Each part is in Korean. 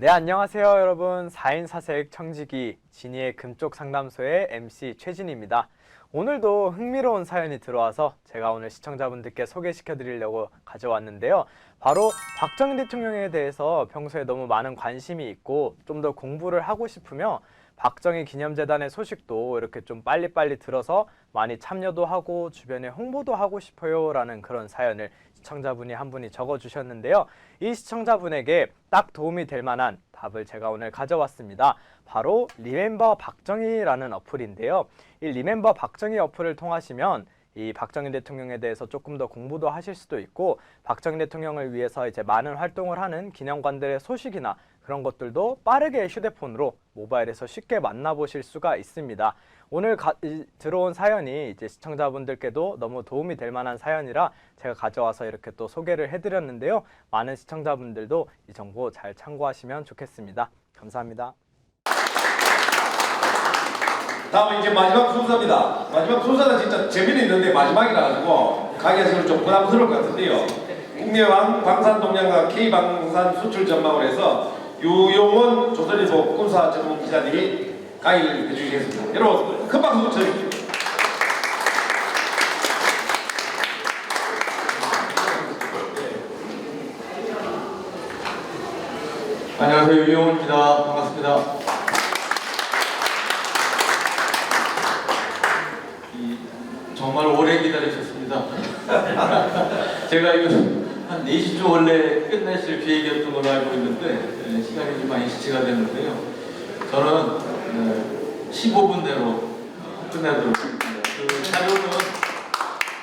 네, 안녕하세요 여러분. 4인 사색 청지기 진이의 금쪽 상담소의 MC 최진입니다. 오늘도 흥미로운 사연이 들어와서 제가 오늘 시청자분들께 소개시켜 드리려고 가져왔는데요. 바로 박정희 대통령에 대해서 평소에 너무 많은 관심이 있고 좀 더 공부를 하고 싶으며 박정희 기념재단의 소식도 이렇게 좀 빨리빨리 들어서 많이 참여도 하고 주변에 홍보도 하고 싶어요 라는 그런 사연을 시청자분이 한 분이 적어주셨는데요. 이 시청자분에게 딱 도움이 될 만한 답을 제가 오늘 가져왔습니다. 바로 리멤버 박정희라는 어플인데요. 이 리멤버 박정희 어플을 통하시면 이 박정희 대통령에 대해서 조금 더 공부도 하실 수도 있고 박정희 대통령을 위해서 이제 많은 활동을 하는 기념관들의 소식이나 그런 것들도 빠르게 휴대폰으로 모바일에서 쉽게 만나보실 수가 있습니다. 오늘 들어온 사연이 이제 시청자분들께도 너무 도움이 될 만한 사연이라 제가 가져와서 이렇게 또 소개를 해드렸는데요. 많은 시청자분들도 이 정보 잘 참고하시면 좋겠습니다. 감사합니다. 다음은 이제 마지막 순서입니다. 마지막 순서는 진짜 재미는 있는데 마지막이라 가지고 가게에서는 좀 부담스러울 것 같은데요. 국내왕 방산동량과 K방산 수출 전망을 해서 유용원 조선일보 군사 전문 기자들이 강의를 해주시겠습니다. 여러분 큰 박수 쳐주십시오. 안녕하세요, 유용원입니다. 반갑습니다. 정말 오래 기다리셨습니다. 제가 이거 한 4시쯤 원래 끝내실 계획이었던 걸로 알고 있는데 시간이 좀 많이 지체가 됐는데요. 저는 15분 내로 끝내도록 하겠습니다. 그 자료는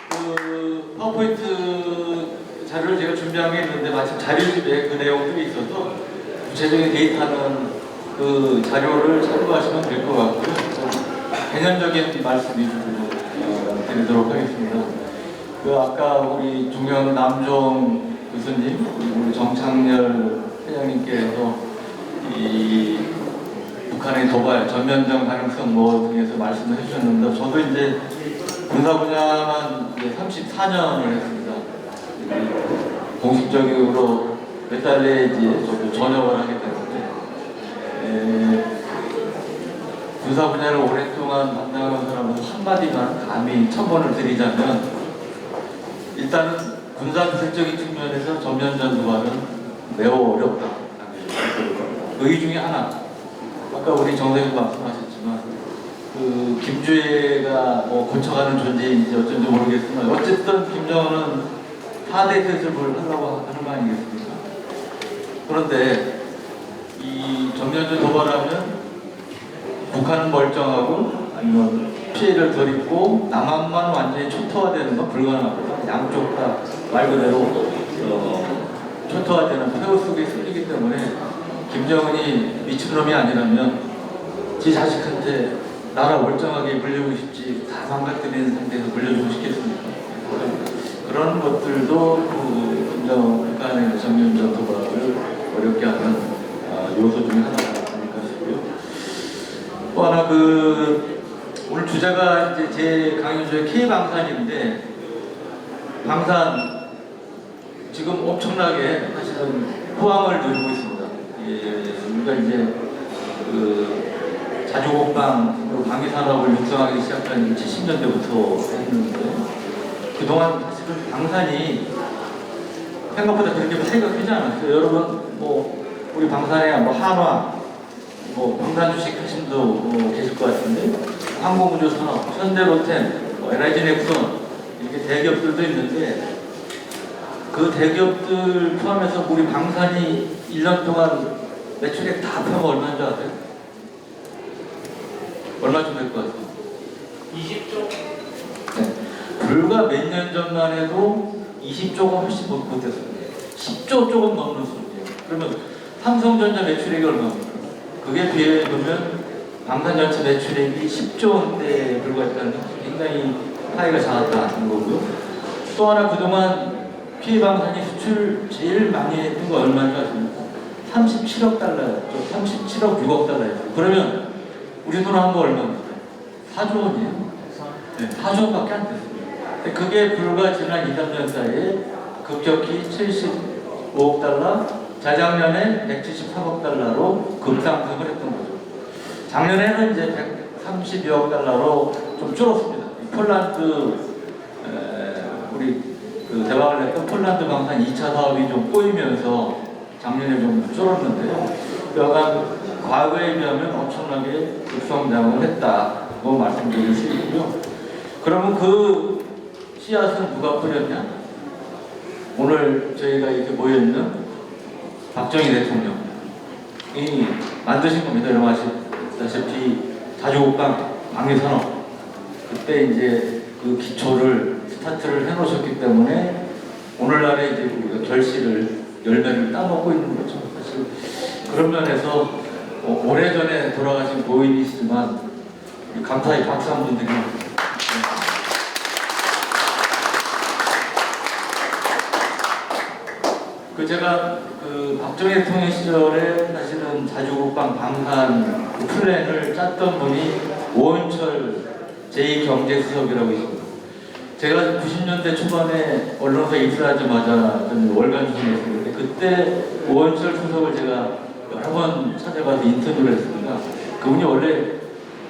그 파워포인트 자료를 제가 준비한 게 있는데 마침 자료집에 그 내용들이 있어서 구체적인 데이터는 그 자료를 참고하시면 될 것 같고요. 개념적인 말씀 위주로 드리도록 하겠습니다. 그 아까 우리 존경하는 남종 교수님, 우리 정창렬 회장님께서 이 북한의 도발, 전면전 가능성 뭐 등에서 말씀을 해주셨는데 저도 이제 군사 분야만 이제 34년을 했습니다. 공식적으로 몇 달 내에 이제 저도 전역을 하게 됐는데 군사 분야를 오랫동안 담당한 사람은 한마디만 감히 첨언을 드리자면 일단은 군사기술적인 측면에서 전면전 도발은 매우 어렵다. 의 중에 하나, 아까 우리 정대국 말씀하셨지만 그 김주애가 뭐 고쳐가는 존재인지 어쩐지 모르겠지만 어쨌든 김정은은 4대 세습을 하려고 하는 거 아니겠습니까? 그런데 이 전면전 도발하면 북한은 멀쩡하고 아니면 피해를 덜 입고 남한만 완전히 초토화되는 건 불가능합니다. 양쪽 다 말 그대로 초토화되는 폐허 속에 쓸리기 때문에 김정은이 미친놈이 아니라면 지 자식한테 나라 멀쩡하게 물려주고 싶지 다 망가뜨리는 상태에서 물려주고 싶겠습니까? 그런 것들도 그 김정은 북한의 전면전 도발을 어렵게 하는 요소 중에 하나가 아닐까 싶고요. 또 하나 오늘 주제가 이제 제 강의 주제 K방산인데 방산 지금 엄청나게 사실은 포항을 누리고 있습니다. 우리가 이제 그 자주곡방으로 방위산업을 육성하기 시작한 70년대부터 했는데 그동안 사실은 방산이 생각보다 그렇게 차이가 크지 않았어요. 여러분 뭐 우리 방산에 뭐 한화 뭐 방산 주식 하신 분도 계실 것 같은데 항공우주 산업, 현대로템, LIG 넥슨 이렇게 대기업들도 있는데 그 대기업들 포함해서 우리 방산이 1년 동안 매출액 다 합하면 얼마인 줄 아세요? 얼마쯤 될 것 같아요? 20조? 네. 불과 몇 년 전만 해도 20조가 훨씬 못했습니다. 10조 조금 넘는 수준이에요. 그러면 삼성전자 매출액이 얼마입니까? 그게 비해보면 방산 전체 매출액이 10조 원대에 불과했다는 게 굉장히 차이가 작았다는 거고요. 또 하나 그동안 피해 방산이 수출 제일 많이 했던 거 얼마인 줄 아십니까? 37억 달러였죠. 37억 6억 달러였죠. 그러면 우리 돈 한 거 얼마입니까? 4조 원이에요. 네, 4조 원밖에 안 됐습니다. 그게 불과 지난 2, 3년 사이에 급격히 75억 달러, 자 재작년에 173억 달러로 급상승을 했던 거죠. 작년에는 이제 132억 달러로 좀 줄었습니다. 폴란드 우리 그 대박을 냈던 폴란드 방산 2차 사업이 좀 꼬이면서 작년에 좀 줄었는데요. 여간 과거에 비하면 엄청나게 급성장을 했다고 말씀드릴 수 있고요. 그러면 그 씨앗은 누가 뿌렸냐? 오늘 저희가 이렇게 모여있는 박정희 대통령이 만드신 겁니다. 여러분 아시다시피 자주국방 방위산업 그때 이제 그 기초를 스타트를 해놓으셨기 때문에 오늘날에 이제 우리가 결실을 열매를 따먹고 있는 거죠. 사실 그런 면에서 오래전에 돌아가신 고인이시지만 감사히 박수 한번 드립니다. 그 제가 그 박정희 대통령 시절에 사실은 자주국방 방산 그 플랜을 짰던 분이 오은철 제2경제수석이라고 있습니다. 제가 90년대 초반에 언론사 입사하자마자 월간 주문했었는데 그때 오은철 수석을 제가 여러 번 찾아가서 인터뷰를 했습니다. 그분이 원래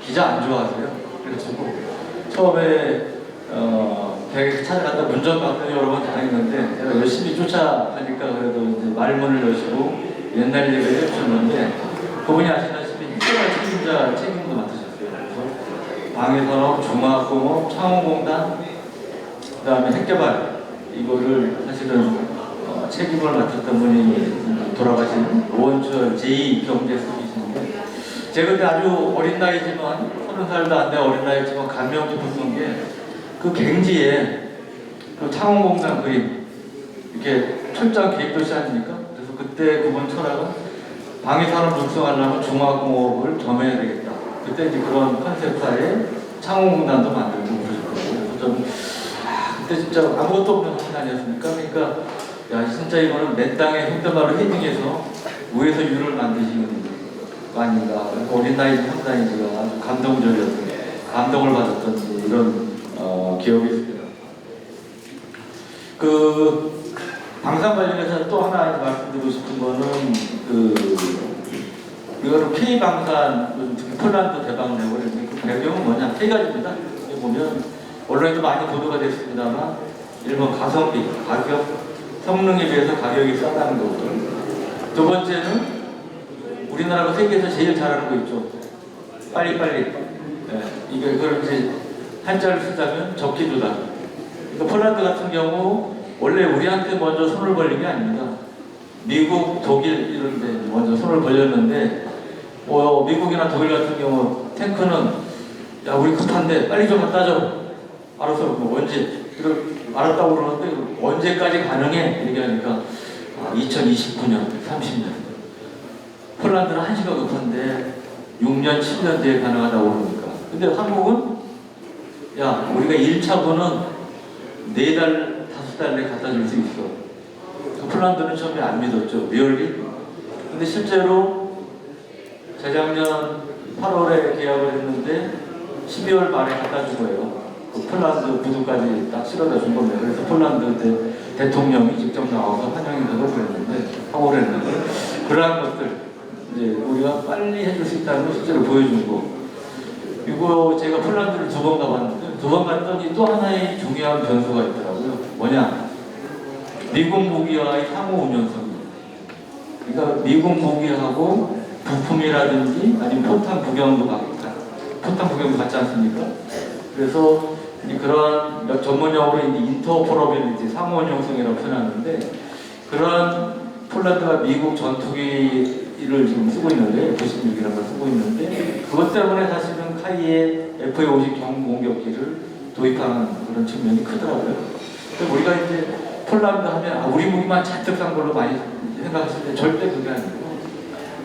기자 안 좋아하세요. 그래가지고 처음에 대학에서 찾아갔다 문전 박근혜 여러 번 다녔는데 제가 열심히 쫓아가니까 그래도 이제 말문을 여시고 옛날 얘기를 해주셨는데 그분이 아시다시피 핵개발 책임자 책임도 맡으셨어요. 그래서 방위산업, 중화학공업, 창원공단, 그 다음에 핵개발 이거를 사실은 책임을 맡았던 분이 돌아가신 오원철 제2경제수석이신데 제가 그때 아주 어린 나이지만 30살도 안 돼 어린 나이지만 감명 깊었던 게 그 갱지에 그 창원공단 그림 이렇게 철저한 계획도시 아닙니까? 그래서 그때 그분 철학은 방위산업 육성하려면 중화공업을 겸해야 되겠다. 그때 이제 그런 컨셉하에 창원공단도 만들고 그러셨거든요. 그래서 좀 그때 진짜 아무것도 없는 상황 아니었습니까? 그러니까 야 진짜 이거는 내 땅에 속담말로 헤딩해서 위에서 유를 만드시는 거 아닌가. 어린 나이 상당히가 아주 감동적이었던 감동을 받았던 이런 기억이 있습니다. 그 방산 관련해서 또 하나 말씀드리고 싶은 거는 이거는 K 방산 폴란드 대박 내고 그 배경은 뭐냐 세 가지입니다. 여기 보면 언론에도 많이 보도가 됐습니다만 일본 가성비 가격 성능에 비해서 가격이 싸다는 거고요. 두 번째는 우리나라가 세계에서 제일 잘하는 거 있죠. 빨리빨리. 네, 이게 그렇지 한자를 쓰자면 적기조다. 그러니까 폴란드 같은 경우 원래 우리한테 먼저 손을 벌린 게 아닙니다. 미국, 독일 이런 데 먼저 손을 벌렸는데 미국이나 독일 같은 경우 탱크는 야 우리 급한데 빨리 좀 갖다 줘. 알았어. 언제? 알았다고 그러는데 언제까지 가능해? 얘기하니까 2029년, 30년. 폴란드는 1시가 급한데 6년, 7년 뒤에 가능하다고 그러니까. 근데 한국은 야 우리가 1차분은 4달, 5달 내에 갖다 줄 수 있어. 폴란드는 처음에 안 믿었죠. 리얼리? 근데 실제로 재작년 8월에 계약을 했는데 12월 말에 갖다 준 거예요. 그 폴란드 구두까지 딱 실어다 준 겁니다. 그래서 폴란드 대통령이 직접 나와서 환영인사도 하고 그랬는데 그러한 것들 이제 우리가 빨리 해줄 수 있다는 걸 실제로 보여준 거. 이거 제가 폴란드를 2번 가봤는데 2번 갔더니 또 하나의 중요한 변수가 있더라고요. 뭐냐? 미국 무기와의 상호 운용성입니다. 그러니까 미국 무기하고 부품이라든지 아니면 포탄 구경도 받지 않습니까? 그래서 그런 전문용어로 인터오퍼러빌리티 상호 운용성이라고 표현하는데 그런 폴란드가 미국 전투기를 지금 쓰고 있는데 F-16이라는 걸 쓰고 있는데 그것 때문에 사실은 카이에 F-50 경공격기를 도입하는 그런 측면이 크더라고요. 근데 우리가 이제 폴란드 하면 우리 무기만 잔뜩 산 걸로 많이 생각했을 때 절대 그게 아니고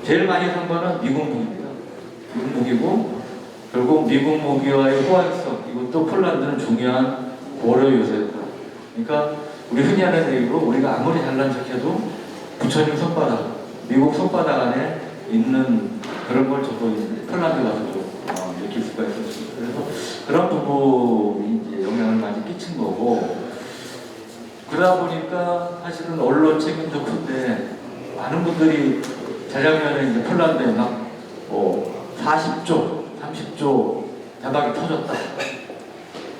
제일 많이 산 거는 미국 무기입니다. 미국 무기고 결국 미국 무기와의 호환성 이것도 폴란드는 중요한 고려 요소였다. 그러니까 우리 흔히 하는 얘기로 우리가 아무리 잘난 척해도 부처님 손바닥, 미국 손바닥 안에 있는 그런 걸 저도 폴란드 가서 좀 느낄 수가 있었습니다. 그래서 그런 부분이 이제 영향을 많이 끼친 거고 그러다 보니까 사실은 언론 책임도 큰데 많은 분들이 재작년에 이제 폴란드에 막 40조, 30조 대박이 터졌다.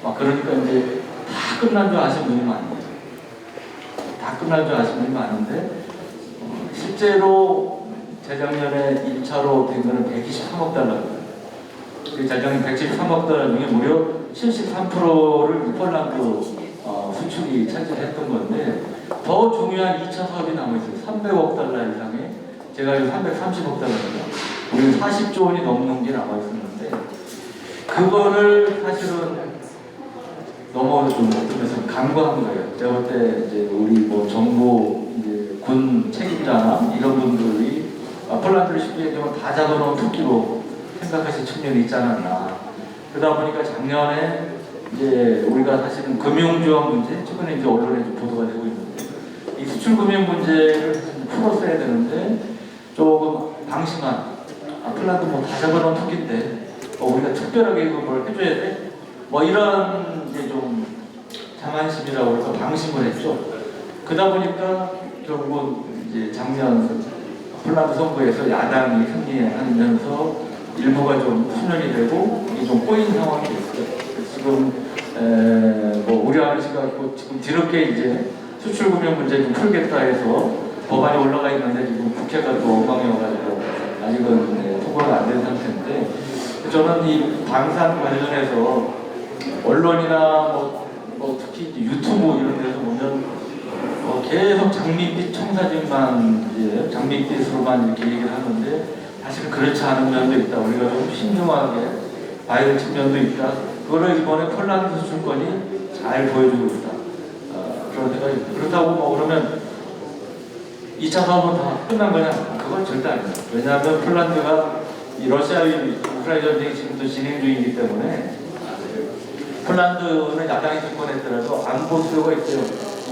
막 그러니까 이제 다 끝난 줄 아시는 분이 많아요. 다 끝난 줄 아시는 분이 많은데 실제로 재작년에 1차로 된 거는 123억 달러입니다. 그 재작년 173억 달러 중에 무려 73%를 폴란드 수출이 차지했던 건데 더 중요한 2차 사업이 남아있어요. 300억 달러 이상의 제가 알기로 330억 달러입니다. 우리는 40조 원이 넘는 게 남아있었는데 그거를 사실은 너무 좀 어떤 면에서 간과한 거예요. 제가 볼 때 이제 우리 뭐 정부 이제 군 책임자나 이런 분들이 폴란드를 쉽게 얘기하면 다 잡아놓은 토끼로 생각하실 측면이 있지 않았나. 그러다 보니까 작년에 이제 우리가 사실은 금융지원 문제, 최근에 이제 언론에 좀 보도가 되고 있는데 이 수출 금융 문제를 풀었어야 되는데 조금 방심한 폴란드 뭐 다 잡아놓은 토끼인데 우리가 특별하게 이거 뭘 해줘야 돼? 뭐 이런 이제 좀 자만심이라고 해서 방심을 했죠. 그러다 보니까 결국은 이제 작년 폴란드 선거에서 야당이 승리하면서 일부가 좀 수년이 되고 이게 좀 꼬인 상황이 됐어요. 지금 뭐 우려하는 시각이고 지금 뒤늦게 이제 수출금융 문제 좀 풀겠다 해서 법안이 올라가 있는데 지금 국회가 또 엉망이어가지고 아직은 통과가 안 된 상태인데 저는 이 방산 관련해서 언론이나 뭐 특히 유튜브 이런 데서 보면 계속 장밋빛 청사진만 이제 장밋빛으로만 이렇게 얘기를 하는데 사실 그렇지 않은 면도 있다. 우리가 좀 신중하게 봐야 될 측면도 있다. 그거를 이번에 폴란드 수출권이 잘 보여주고 있다. 그런 생각이 듭니다. 그렇다고 뭐 그러면 2차 사업은 다 끝난 거냐? 그건 절대 아닙니다. 왜냐하면 폴란드가 이 러시아 우크라이나 전쟁이 지금도 진행 중이기 때문에 폴란드는 야당이 집권했더라도 안보 수요가 있어요.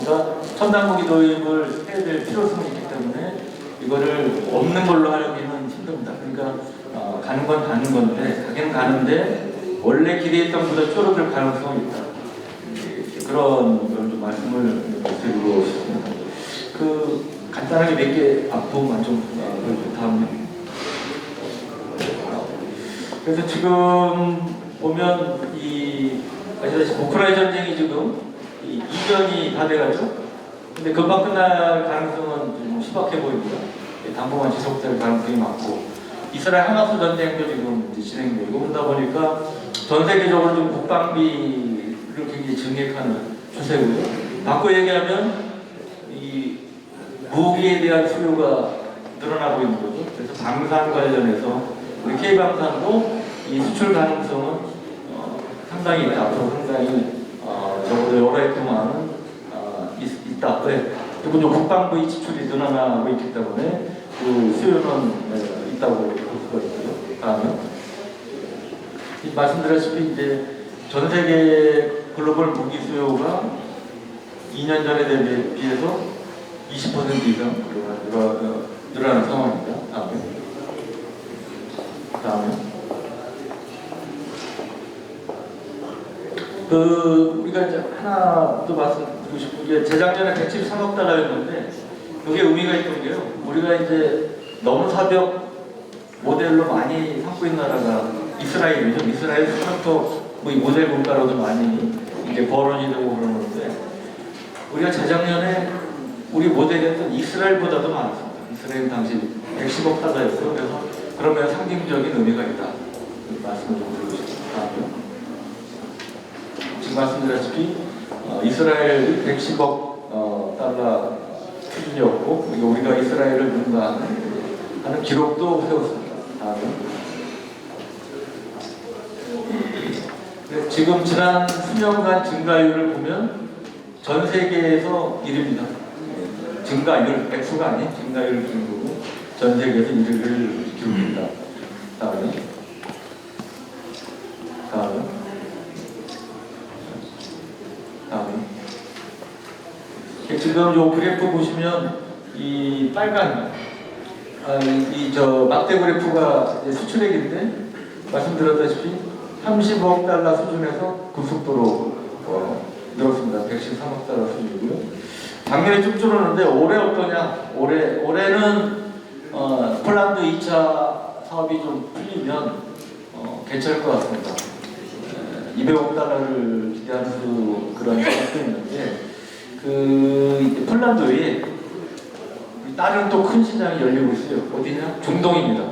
그러니까 첨단무기 도입을 해야 될 필요성이 있기 때문에 이거를 없는 걸로 하려기는 힘듭니다. 그러니까 가는 건 가는 건데 가긴 가는데 원래 기대했던 것보다 줄어들 가능성이 있다. 그런 걸 좀 말씀을 드리고 싶습니다. 간단하게 몇 개 앞부분만 좀 다음에. 그래서 지금 보면 아시다시피 우크라이나 전쟁이 지금 이전이 다 돼가죠. 근데 금방 끝날 가능성은 좀 희박해 보입니다. 당분간 지속될 가능성이 많고 이스라엘 하마스 전쟁도 지금 진행되고 그러다 보니까 전 세계적으로 좀 국방비를 굉장히 증액하는 추세고요. 바꿔 얘기하면 이 무기에 대한 수요가 늘어나고 있는 거죠. 그래서 방산 관련해서 우리 K방산도 이 수출 가능성은 상당히 있다. 앞으로 상당히 적어도 여러 해 동안은 있다. 그리고 이제 국방부의 지출이 늘어나고 있기 때문에 그 수요는 있다고 볼 수가 있고요. 다음에 말씀드렸다시피 이제 전 세계 글로벌 무기 수요가 2년 전에 비해서 20% 이상 늘어나는 상황입니다. 다음에 우리가 이제 하나 또 말씀드리고 싶은 게 재작년에 173억 달러였는데 그게 의미가 있던 게요. 우리가 이제 넘사벽 모델로 많이 삼고 있는 나라가 이스라엘이죠. 이스라엘 수출도 뭐 모델 국가로도 많이 이제 거론이 되고 그러는데 우리가 재작년에 우리 모델이었던 이스라엘보다도 많았습니다. 이스라엘 당시 110억 달러였어요. 그래서 그러면 상징적인 의미가 있다. 말씀을 좀 드리고 싶습니다. 지금 말씀드렸다시피 이스라엘 110억 달러 수준이었고 우리가 이스라엘을 능가하는 기록도 세웠습니다. 지금 지난 수년간 증가율을 보면 전 세계에서 1위입니다. 증가율, 액수가 아닌 증가율을 기록으로 전 세계에서 1위를 기록합니다. 다음에 지금 요 그래프 보시면 이 빨간 막대 그래프가 이제 수출액인데 말씀드렸다시피 30억 달러 수준에서 급속도로 늘었습니다. 113억 달러 수준이고요. 작년에 쭉 줄었는데 올해 어떠냐? 올해는 폴란드 2차 사업이 좀 풀리면 괜찮을 것 같습니다. 200억 달러를 기대할 수 그런 생각도 있는데 그 폴란드 외에 다른 또 큰 시장이 열리고 있어요. 어디냐? 중동입니다.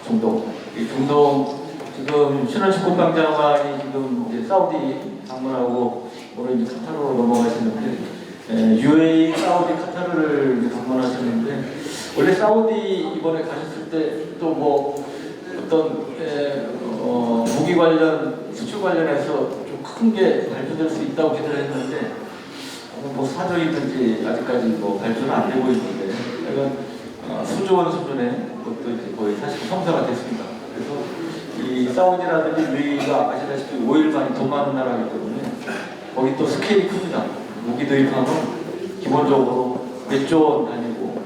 중동. 이 중동 지금 신원식 국방장관이 지금 이제 사우디 방문하고 오늘 이제 카타르로 넘어가시는데 UAE, 사우디, 카타르를 이제 방문하셨는데 원래 사우디 이번에 가셨을 때 또 뭐 어떤 무기 관련 수출 관련해서 좀 큰 게 발표될 수 있다고 기대를 했는데 뭐 사정이든지 아직까지 뭐 발표는 안 되고 있는데 약간 수조원 수준의 것도 이제 거의 사실 성사가 됐습니다. 그래서 이 사우디라든지 UAE가 아시다시피 오일 많이 돈 많은 나라이기 때문에 거기 또 스케일이 큽니다. 무기 도입하면 기본적으로 몇 조 원 단위고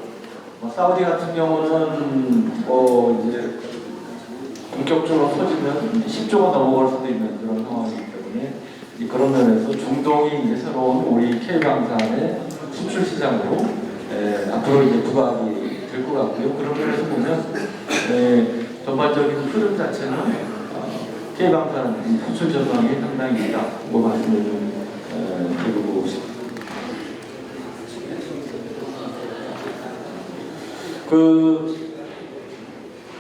사우디 같은 경우는 이제 본격적으로 터지면 10조가 넘어갈 수도 있는 그런 상황이기 때문에 그런 면에서 중동이 이제 새로운 우리 K방산의 수출 시장으로 앞으로 이제 부각이 될 것 같고요. 그런 면에서 보면 전반적인 흐름 자체는 K방산 수출 전망이 상당히 있다. 뭐 말씀을 좀 드리고 싶습니다.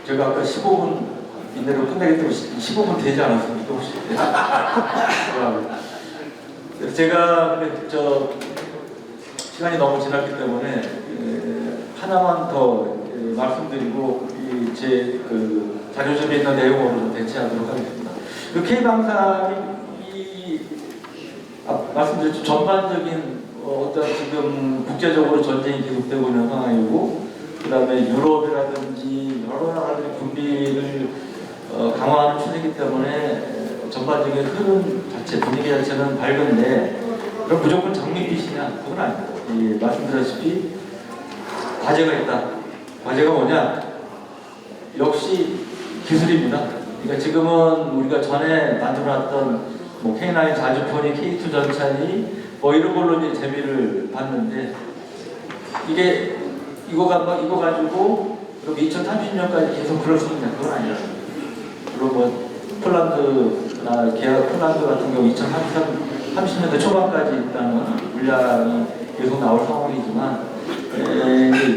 제가 아까 15분 이내로 끝내기 때문에 15분 되지 않았습니까 혹시? 그래서 제가 시간이 너무 지났기 때문에 하나만 더 말씀드리고 제 자료집에 있는 내용으로 대체하도록 하겠습니다. K방산이 말씀드렸죠. 전반적인 어떤 지금 국제적으로 전쟁이 계속되고 있는 상황이고 그 다음에 유럽이라든지 여러 나라들이 군비를 강화하는 추세이기 때문에 전반적인 흐름 자체, 분위기 자체는 밝은데 그럼 무조건 장밋빛이냐? 그건 아닙니다. 말씀드렸다시피 과제가 있다. 과제가 뭐냐? 역시 기술입니다. 그러니까 지금은 우리가 전에 만들어놨던 뭐 K9 자주포니, K2 전차니 뭐 이런 걸로 이제 재미를 봤는데 이거 가지고 그럼 2030년까지 계속 그럴 수 있냐? 그건 아니라. 그리고 뭐 폴란드 같은 경우 2030년대 초반까지 일단은 물량이 계속 나올 상황이지만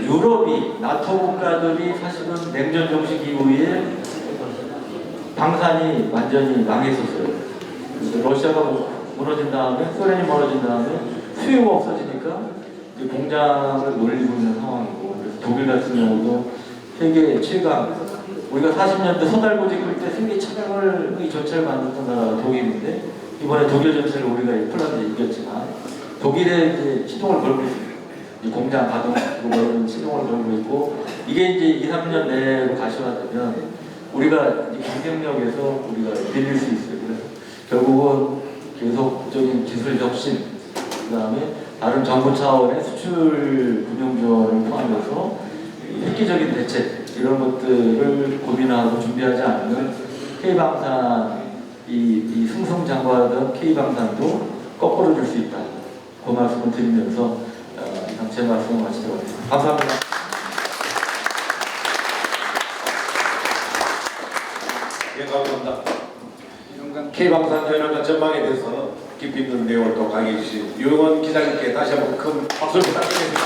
유럽이 나토 국가들이 사실은 냉전 정식 이후에 방산이 완전히 망했었어요. 러시아가 무너진 다음에 소련이 무너진 다음에 수요가 없어지니까 이제 공장을 놀리고 있는 상황이고 그래서 독일 같은 경우도 세계 최강 우리가 40년대 서달고지 끌때 세계 최강의 전차를 만들었던 나라가 독일인데 이번에 독일 전차를 우리가 폴란드에 이겼지만 독일에 이제 시동을 걸고 있습니다. 공장 가동하고 뭐 이런 시동을 걸고 있고 이게 이제 2, 3년 내로 가시화되면 우리가 경쟁력에서 우리가 밀릴 수 있어요. 그래서 결국은 계속적인 기술 혁신, 그 다음에 다른 정부 차원의 수출 금융 지원을 포함해서 획기적인 대책 이런 것들을 고민하고 준비하지 않으면 K방산 이 승승장구하던 K방산도 거꾸로 줄 수 있다. 그 말씀을 드리면서 이상 제 말씀을 마치도록 하겠습니다. 감사합니다. 예, 감사합니다. K방산 현황과 전망에 대해서 깊이 있는 내용을 또 강의해 주신 유영원 기자님께 다시 한번 큰 박수를 부탁드립니다.